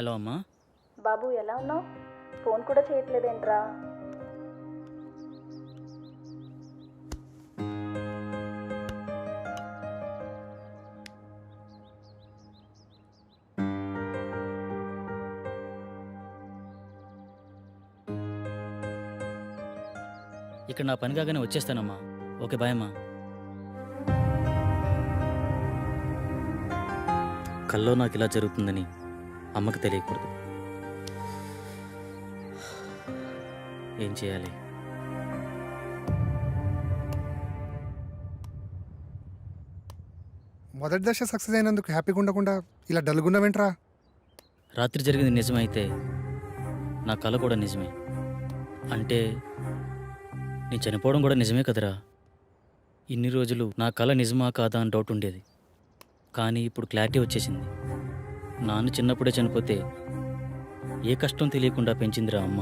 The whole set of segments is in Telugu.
హలో అమ్మా. బాబు ఎలా ఉన్నావు? ఫోన్ కూడా చేయట్లేదేంట్రా? ఇక్కడ నా పని కాగానే వచ్చేస్తానమ్మా. ఓకే బాయ్ అమ్మా. కల్లో నాకు ఇలా జరుగుతుందని అమ్మకి తెలియకూడదు. ఏం చేయాలి? మొదటి దశ సక్సెస్ అయినందుకు హ్యాపీగా ఉండకుండా ఇలా డల్గున్నావేంట్రా? రాత్రి జరిగింది నిజమైతే నా కల కూడా నిజమే. అంటే నేను చనిపోవడం కూడా నిజమే కదరా. ఇన్ని రోజులు నా కల నిజమా కాదా అని డౌట్ ఉండేది. కానీ ఇప్పుడు క్లారిటీ వచ్చేసింది. నాన్న చిన్నప్పుడే చనిపోతే ఏ కష్టం తెలియకుండా పెంచిందిరా అమ్మ.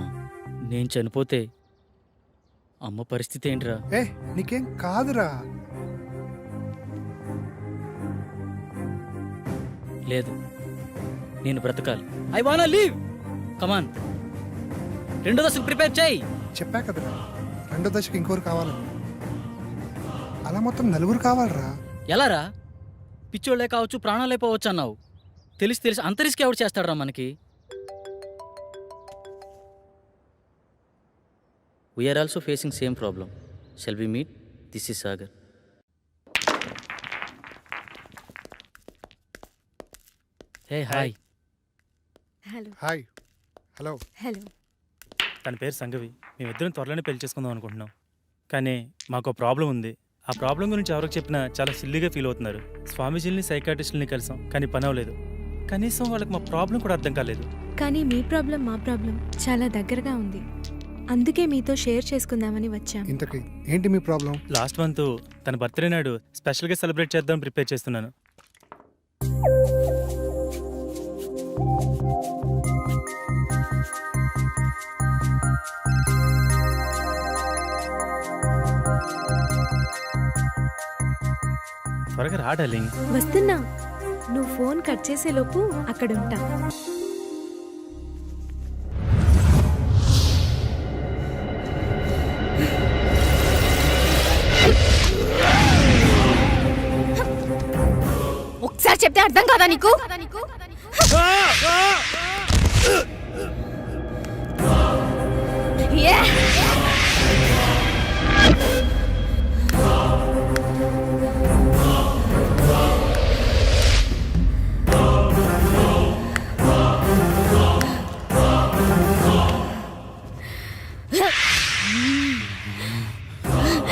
నేను చనిపోతే అమ్మ పరిస్థితి ఏంట్రా? నీకేం కాదురా. లేదు, నేను బ్రతకాలి. I want leave. కమాన్, రెండో దశకు ప్రిపేర్ చేయి. చెప్పా కదరా, రెండో దశకు ఇంకోరు కావాలని. అలా మొత్తం నలుగురు కావాలరా. ఎలారా? పిచ్చోళ్లే కావచ్చు, ప్రాణాలే పోవచ్చు అన్నావు. తెలిసి అంత రిస్క్ ఎవరు చేస్తాడరా మనకి? We are also facing same problem. Shall we meet? This is Sagar. Hey hi. Hello. Hi. Hello. Hello. తన పేరు సంగవి. మేమిద్దరం త్వరలోనే పెళ్లి చేసుకుందాం అనుకుంటున్నాం. కానీ మాకు ప్రాబ్లం ఉంది. ఆ ప్రాబ్లం గురించి ఎవరికి చెప్పినా చాలా సిల్లీగా ఫీల్ అవుతున్నారు. స్వామీజీని, సైకాట్రిస్టులని కలిసాం, కానీ పని అవ్వలేదు. కనీసం వాళ్ళకి మా ప్రాబ్లం కూడా అర్థం కాలేదు. కానీ మీ ప్రాబ్లం మా ప్రాబ్లం చాలా దగ్గరగా ఉంది. అందుకే మీతో షేర్ చేసుకుందామని వచ్చాం. ఇంతకీ ఏంటి మీ ప్రాబ్లం? లాస్ట్ మంత్ తన బర్త్డే నాడు స్పెషల్గా సెలబ్రేట్ చేద్దాం ప్రిపేర్ చేస్తున్నాను. త్వరగా రా డార్లింగ్. వస్తున్నా. నువ్వు ఫోన్ కట్ చేసే లోపు అక్కడ ఉంటా. ఒకసారి చెప్తే అర్థం కాదా నీకు?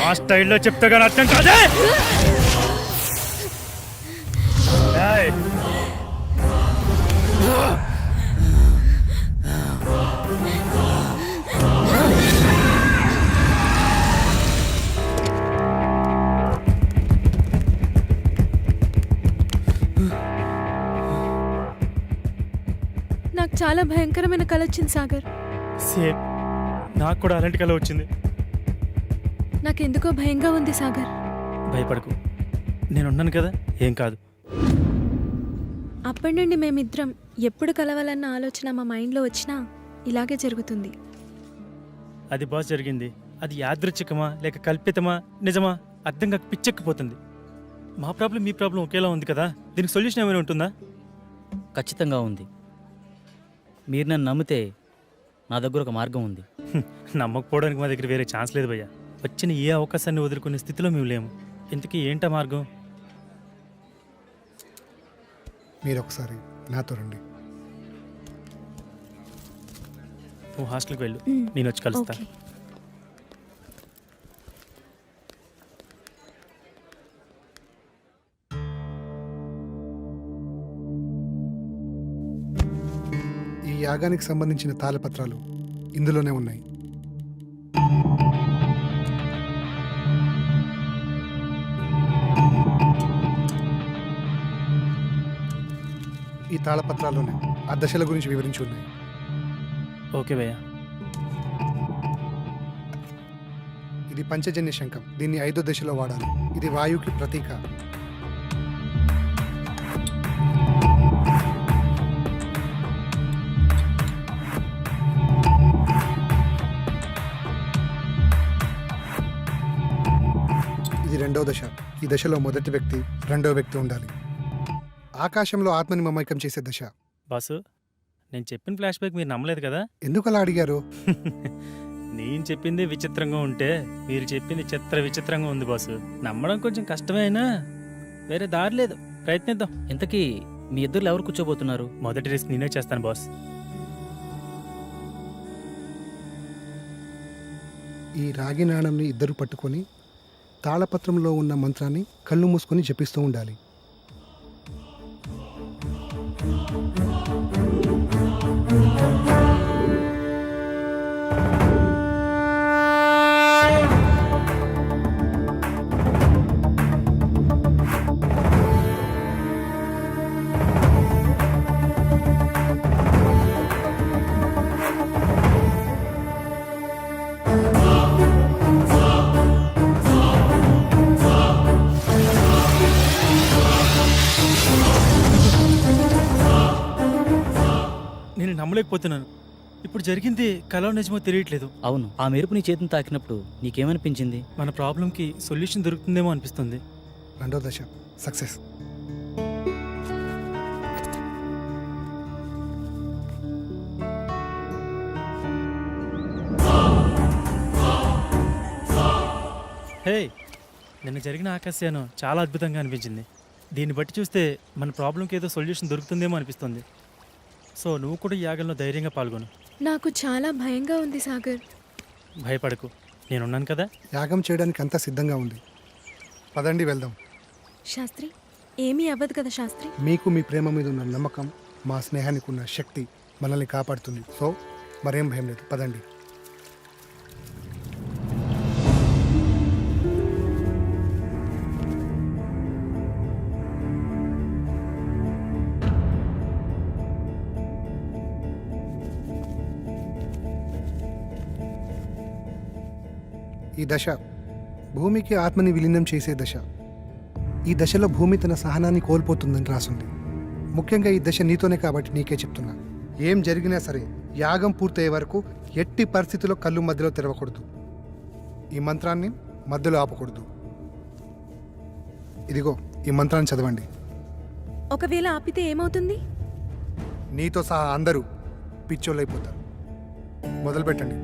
ఆ స్టైల్లో చెప్తే కానీ అర్థం కాదే. నాకు చాలా భయంకరమైన కల వచ్చింది సాగర్. సేమ్, నాకు కూడా అలాంటి కల వచ్చింది. నాకెందుకో భయంగా ఉంది సాగర్. భయపడకు, నేనున్నాను కదా, ఏం కాదు. అప్పటి నుండి మేమిద్దరం ఎప్పుడు కలవాలన్న ఆలోచన మా మైండ్లో వచ్చినా ఇలాగే జరుగుతుంది. అది బాస్ జరిగింది. అది యాదృచ్ఛికమా లేక కల్పితమా నిజమా అర్థం కాక పిచ్చెక్కిపోతుంది. మా ప్రాబ్లం మీ ప్రాబ్లం ఒకేలా ఉంది కదా, దీనికి సొల్యూషన్ ఏమైనా ఉంటుందా? ఖచ్చితంగా ఉంది. మీరు నన్ను నమ్మితే నా దగ్గర ఒక మార్గం ఉంది. నమ్మకపోవడానికి మా దగ్గర వేరే ఛాన్స్ లేదు భయ్యా. వచ్చిన ఏ అవకాశాన్ని వదులుకునే స్థితిలో మేము లేము. ఇంతకీ ఏంటా మార్గం? మీరు ఒకసారి నాతో రండి. నువ్వు హాస్టల్కి వెళ్ళు, నేను వచ్చి కలుస్తా. ఓకే. ఈ యాగానికి సంబంధించిన తాళపత్రాలు ఇందులోనే ఉన్నాయి. ఈ తాళపత్రాల్లోనే ఆ దశల గురించి వివరించి ఉన్నాయి. ఓకే భయ్యా. ఇది పంచజన్య శంఖం. దీన్ని 5వ దశలో వాడాలి. ఇది వాయువుకి ప్రతీక. రెండో దశ. ఈ దశలో మొదటి వ్యక్తి రెండో వ్యక్తి ఉండాలి. ఆకాశంలో ఆత్మని మమైకం చేసే దశ. బాసు నేను చెప్పిన ఫ్లాష్ బ్యాక్ మీరు నమ్మలేదు కదా? ఎందుకు అలా అడిగారు? నేను చెప్పింది విచిత్రంగా ఉంటే మీరు చెప్పింది విచిత్రంగా ఉంది బాసు. నమ్మడం కొంచెం కష్టమే అయినా వేరే దారి లేదు, ప్రయత్నిద్దాం. ఇంతకీ మీ ఇద్దరు ఎవరు కూర్చోబోతున్నారు? మొదటి రిస్క్ నేనే చేస్తాను బాస్. ఈ రాగి నాణంని ఇద్దరు పట్టుకొని తాళపత్రంలో ఉన్న మంత్రాన్ని కళ్ళు మూసుకొని జపిస్తూ ఉండాలి. నేను నమ్మలేకపోతున్నాను. ఇప్పుడు జరిగింది కలో నిజమో తెలియట్లేదు. అవును, ఆ మెరుపు నీ చేతిని తాకినప్పుడు నీకేమనిపించింది? మన ప్రాబ్లంకి సొల్యూషన్ దొరుకుతుందేమో అనిపిస్తుంది. రెండో దశ సక్సెస్. హే, నిన్న జరిగిన ఆకాశయానం చాలా అద్భుతంగా అనిపించింది. దీన్ని బట్టి చూస్తే మన ప్రాబ్లంకి ఏదో సొల్యూషన్ దొరుకుతుందేమో అనిపిస్తుంది. సో నువ్వు కూడా ఈ యాగంలో ధైర్యంగా పాల్గొను. నాకు చాలా భయంగా ఉంది సాగర్. భయపడకు, నేనున్నాను కదా. యాగం చేయడానికి అంతా సిద్ధంగా ఉంది. పదండి వెళ్దాం. శాస్త్రి, ఏమీ అవ్వదు కదా శాస్త్రి? మీకు మీ ప్రేమ మీద ఉన్న నమ్మకం, మా స్నేహానికి ఉన్న శక్తి మనల్ని కాపాడుతుంది. సో మరేం భయం లేదు, పదండి. ఈ దశ భూమికి ఆత్మని విలీనం చేసే దశ. ఈ దశలో భూమి తన సహనాన్ని కోల్పోతుందని రాసుంది. ముఖ్యంగా ఈ దశ నీతోనే కాబట్టి నీకే చెప్తున్నా. ఏం జరిగినా సరే యాగం పూర్తయ్యే వరకు ఎట్టి పరిస్థితుల్లో కళ్ళు మధ్యలో తెరవకూడదు. ఈ మంత్రాన్ని మధ్యలో ఆపకూడదు. ఇదిగో ఈ మంత్రాన్ని చదవండి. ఒకవేళ ఆపితే ఏమవుతుంది? నీతో సహా అందరూ పిచ్చోళ్ళైపోతారు. మొదలు పెట్టండి.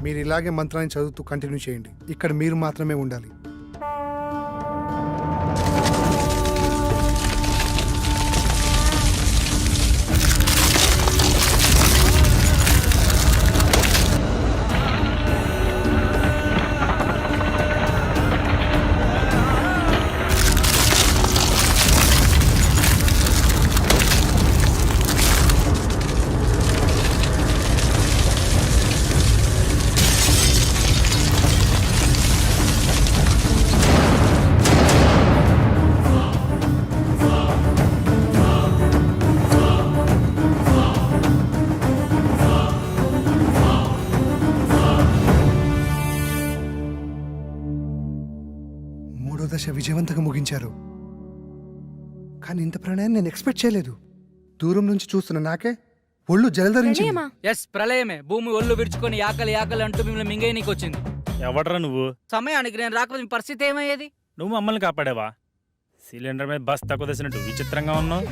మీరు ఇలాగే మంత్రాన్ని చదువుతూ కంటిన్యూ చేయండి. ఇక్కడ మీరు మాత్రమే ఉండాలి. మూడో దశ విజయవంతంగా ముగించారు. కానీ ఇంత ప్రణయాన్ని నేను ఎక్స్పెక్ట్ చేయలేదు. దూరం నుంచి చూస్తున్న నాకే ఒళ్ళు జలధరించింది. ప్రణయమా? ఎస్, ప్రళయమే. భూమి ఒళ్ళు విరుచుకొని ఆకలి ఆకలి అంటూ మిమ్మల్ని మింగేయనీకి వచ్చింది. ఎవడరా నువ్వు? సమయానికి నేను రాకపోతే మీ పరిస్థితి ఏమయ్యేది? నువ్వు మమ్మల్ని కాపాడావా? సిలిండర్ మీద బస్ తక్కువ తెసినట్టు విచిత్రంగా ఉన్నావు.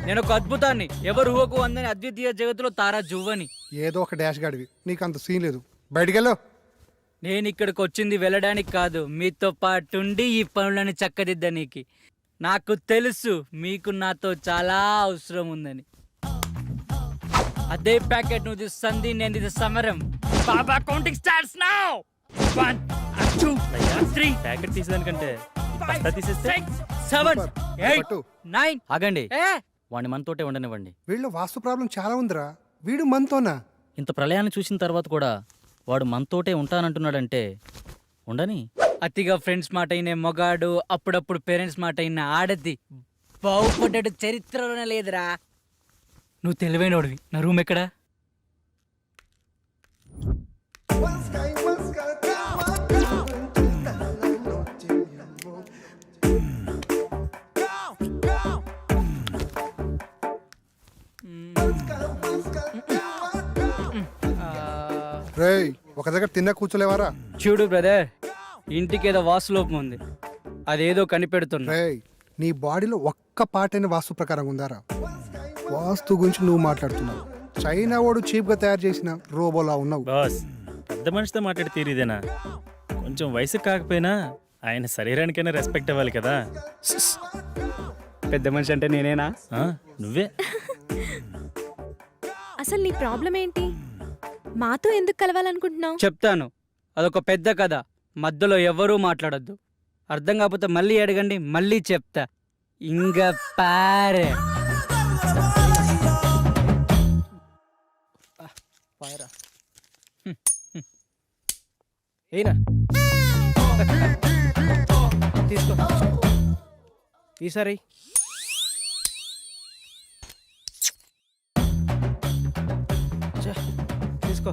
నేను ఒక అద్భుతాన్ని, ఎవరు ఊహకు అందని అద్వితీయ జగత్తులో తారా జువ్వని. ఏదో ఒక డాష్ గాడివి, నీకు అంత సీన్ లేదు. బయటికెళ్ళు. నేను ఇక్కడికి వచ్చింది వెళ్ళడానికి కాదు, మీతో పాటుండి ఈ పనులను చక్కదిద్దనీకి. నాకు తెలుసు మీకు నాతో చాలా అవసరం ఉందని. అదే ప్యాకెట్ నువ్వు సంధి, నేను ఇది సమరం. బాబా కౌంటింగ్ స్టార్ట్స్ నౌ. 1 2 3 ప్యాకెట్ తీసేదానికంటే బస్తా తీసేస్తే 7 8 పట్టు. 9. ఆగండి, ఏ వాడిని మనతోటే ఉండనివ్వండి. వీళ్ళు వాస్తు ప్రాబ్లం చాలా ఉందిరా. వీడు మనతోనా? ఇంత ప్రళయాన్ని చూసిన తర్వాత కూడా వాడు మనతోటే ఉంటానంటున్నాడంటే ఉండని. అతిగా ఫ్రెండ్స్ మాట అయిన మొగాడు, అప్పుడప్పుడు పేరెంట్స్ మాట అయిన ఆడది బాగుపడ్డాడు చరిత్రలోనే లేదురా. నువ్వు తెలివైనోడివి. నా రూమ్ ఎక్కడా? రేయ్, ఒక దగ్గర తిన్నా కూర్చోలేవారా? చూడు బ్రదర్, ఇంటికి ఏదో వాస్తులోపం ఉంది, అదేదో కనిపెడుతున్నా. రేయ్, నీ బాడీలో ఒక్క పాటైన వాస్తు ప్రకారం ఉందారా? వాస్తు గురించి నువ్వు మాట్లాడుతున్నావు. చైనా వాడు చీప్గా తయారు చేసిన రోబోలా ఉన్నావు. బాస్, పెద్ద మనిషితో మాట్లాడి తీరిదేనా? కొంచెం వయసు కాకపోయినా ఆయన శరీరానికైనా రెస్పెక్ట్ ఇవ్వాలి కదా. పెద్ద మనిషి అంటే నేనేనా? ఆ, నువ్వే. అసలు నీ ప్రాబ్లం ఏంటి? మాతో ఎందుకు కలవాలనుకుంటున్నావు? చెప్తాను, అదొక పెద్ద కథ. మధ్యలో ఎవరూ మాట్లాడొద్దు. అర్థం కాకపోతే మళ్ళీ అడగండి, మళ్ళీ చెప్తా. ఇంగ పారే ఏనా తీసుకో ఈసారి తీసుకో.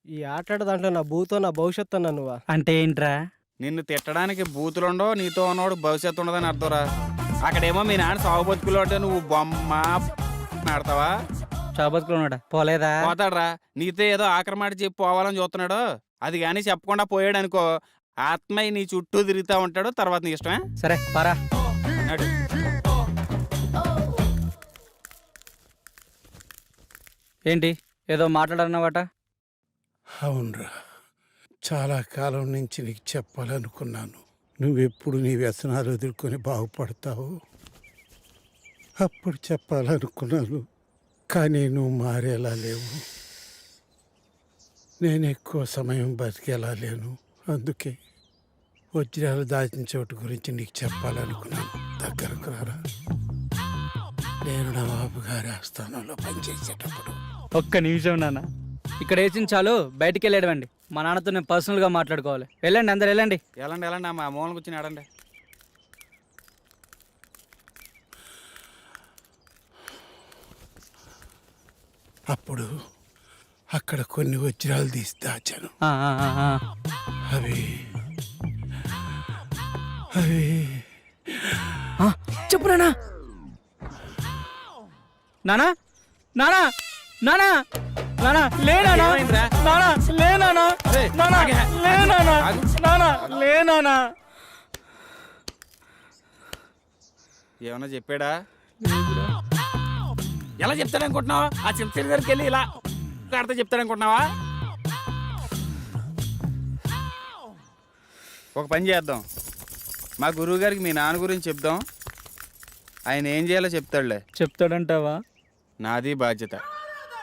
ఈ ఆటాడ దాంట్లో నా భూతో నా భవిష్యత్తు అన్నా నువ్వా? అంటే ఏంట్రా? నిన్ను తిట్టడానికి బూతులుండవు, నీతో ఉన్నవాడు భవిష్యత్తు ఉండదని అర్థంరా. అక్కడేమో మీ నాన్న సాగు బతుకులు అంటే నువ్వు బొమ్మ ఆడతావా? చాబతుకున్నాడా? పోలేదా? పోతాడ్రా. నీతో ఏదో ఆక్రమాట చెప్పి పోవాలని చూస్తున్నాడు. అది కానీ చెప్పకుండా పోయాడు అనుకో, ఆత్మయ్య నీ చుట్టూ తిరుగుతూ ఉంటాడు. తర్వాత నీ ఇష్టమే. సరే పరా. నడు. ఏంటి ఏదో మాట్లాడన్నావట? అవునరా, చాలా కాలం నుంచి నీకు చెప్పాలనుకున్నాను. నువ్వెప్పుడు నీ వ్యసనాలు ఎదుర్కొని బాగుపడతావు అప్పుడు చెప్పాలనుకున్నాను. కానీ నువ్వు మారేలా లేవు. నేను ఎక్కువ సమయం బతికేలా లేను. అందుకే వజ్రాలు దాచిన చోటు గురించి నీకు చెప్పాలనుకున్నాను. దగ్గరకు రారా. నేను నవాబు గారి ఆస్థానంలో పనిచేసేటప్పుడు. ఒక్క నిమిషం నాన్న, ఇక్కడ వేసిన చాలు, బయటికి వెళ్ళేడవండి. మా నాన్నతో నేను పర్సనల్గా మాట్లాడుకోవాలి. వెళ్ళండి, అందరు వెళ్ళండి. ఎలాండి ఎలాండి మా మూలకి వచ్చి ఆడండి. అప్పుడు అక్కడ కొన్ని వజ్రాలు తీసి దాచాను. అవి అవి చెప్పు నానా. నానా నానా నానా నానా లేనా నానా లేనా నానా లేనా నానా లేనా? ఏమన్నా చెప్పాడా? ఎలా చెప్తాడనుకుంటున్నావా? ఆ చెప్తే దగ్గరికి వెళ్ళి ఇలా ఆడితే చెప్తాడనుకుంటున్నావా? ఒక పని చేద్దాం, మా గురువు గారికి మీ నాన్న గురించి చెప్దాం. ఆయన ఏం చేయాలో చెప్తాడులే. చెప్తాడంటావా? నాది బాధ్యత.